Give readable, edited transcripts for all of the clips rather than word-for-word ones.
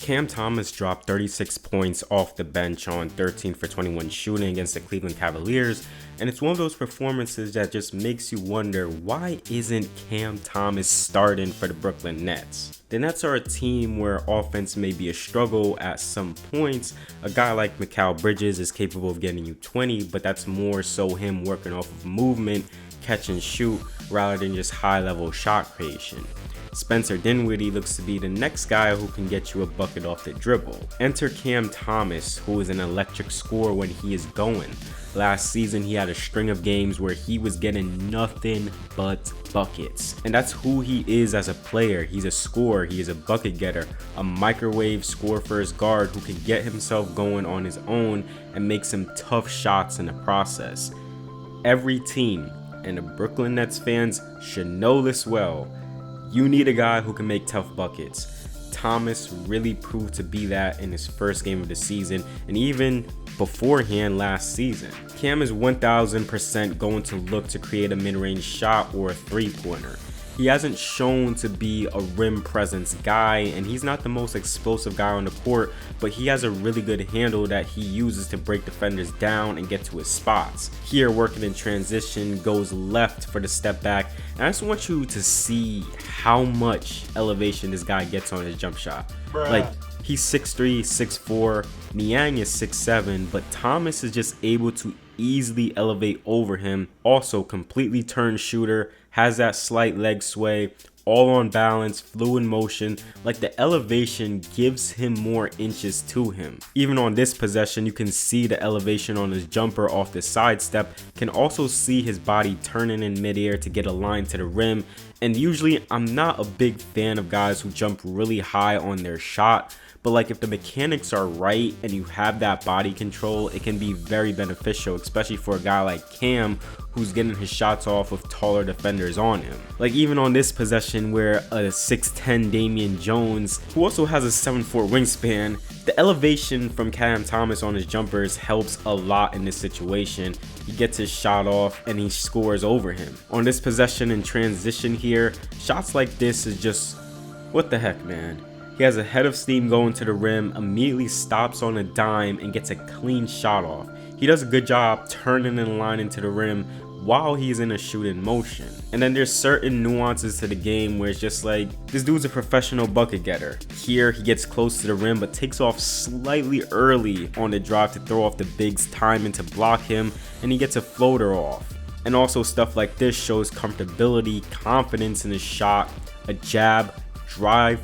Cam Thomas dropped 36 points off the bench on 13 for 21 shooting against the Cleveland Cavaliers, and it's one of those performances that just makes you wonder, why isn't Cam Thomas starting for the Brooklyn Nets? The Nets are a team where offense may be a struggle at some points. A guy like Mikal Bridges is capable of getting you 20, but that's more so him working off of movement, catch and shoot, rather than just high-level shot creation. Spencer Dinwiddie looks to be the next guy who can get you a bucket off the dribble. Enter Cam Thomas, who is an electric scorer when he is going. Last season, he had a string of games where he was getting nothing but buckets. And that's who he is as a player. He's a scorer, he is a bucket getter, a microwave score-first guard who can get himself going on his own and make some tough shots in the process. Every team, and the Brooklyn Nets fans should know this well, you need a guy who can make tough buckets. Thomas really proved to be that in his first game of the season and even beforehand last season. Cam is 1000% going to look to create a mid-range shot or a three-pointer. He hasn't shown to be a rim presence guy, and he's not the most explosive guy on the court, but he has a really good handle that he uses to break defenders down and get to his spots. Here, working in transition, goes left for the step back, and I just want you to see how much elevation this guy gets on his jump shot. Like, he's 6'3", 6'4", Niang is 6'7", but Thomas is just able to easily elevate over him. Also, completely turned shooter, has that slight leg sway, all on balance, fluid motion. Like, the elevation gives him more inches to him. Even on this possession, you can see the elevation on his jumper off the sidestep. Can also see his body turning in midair to get a line to the rim. And usually, I'm not a big fan of guys who jump really high on their shot, but like, if the mechanics are right and you have that body control, it can be very beneficial, especially for a guy like Cam who's getting his shots off with taller defenders on him. Like, even on this possession where a 6'10" Damian Jones, who also has a 7'4" wingspan, the elevation from Cam Thomas on his jumpers helps a lot in this situation. He gets his shot off and he scores over him. On this possession in transition here, shots like this is just, what the heck, man. He has a head of steam going to the rim, immediately stops on a dime and gets a clean shot off. He does a good job turning and lining to the rim while he's in a shooting motion. And then there's certain nuances to the game where it's just like, this dude's a professional bucket getter. Here, he gets close to the rim but takes off slightly early on the drive to throw off the big's timing to block him, and he gets a floater off. And also, stuff like this shows comfortability, confidence in his shot, a jab, drive,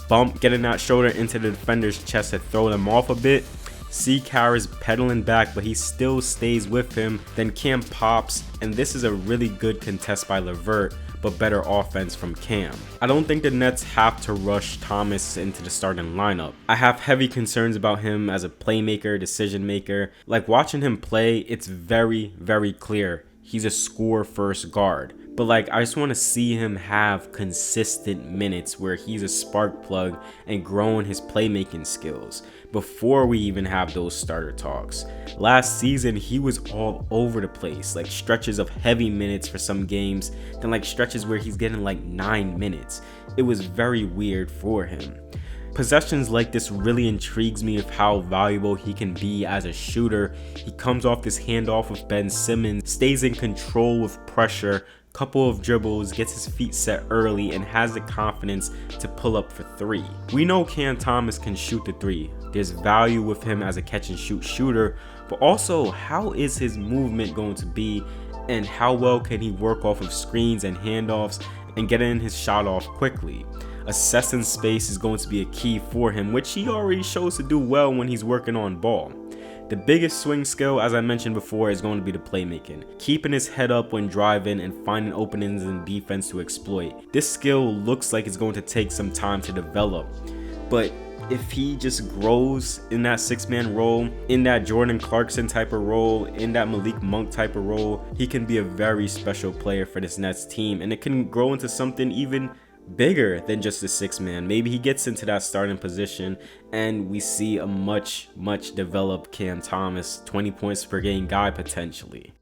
bump, getting that shoulder into the defender's chest to throw them off a bit. See Kara's pedaling back, but he still stays with him. Then Cam pops, and this is a really good contest by LeVert, but better offense from Cam. I don't think the Nets have to rush Thomas into the starting lineup. I have heavy concerns about him as a playmaker, decision maker. Like, watching him play, it's very, very clear he's a score-first guard. But like, I just want to see him have consistent minutes where he's a spark plug and growing his playmaking skills before we even have those starter talks. Last season, he was all over the place, like stretches of heavy minutes for some games, then like stretches where he's getting like 9 minutes. It was very weird for him. Possessions like this really intrigues me of how valuable he can be as a shooter. He comes off this handoff with Ben Simmons, stays in control with pressure, couple of dribbles, gets his feet set early, and has the confidence to pull up for 3. We know Cam Thomas can shoot the 3. There's value with him as a catch and shoot shooter, but also, how is his movement going to be, and how well can he work off of screens and handoffs and get in his shot off quickly? Assessing space is going to be a key for him, which he already shows to do well when he's working on ball. The biggest swing skill, as I mentioned before, is going to be the playmaking. Keeping his head up when driving and finding openings in defense to exploit. This skill looks like it's going to take some time to develop, but if he just grows in that 6-man role, in that Jordan Clarkson type of role, in that Malik Monk type of role, he can be a very special player for this Nets team, and it can grow into something even bigger than just a 6-man. Maybe he gets into that starting position and we see a much developed Cam Thomas, 20 points per game guy potentially.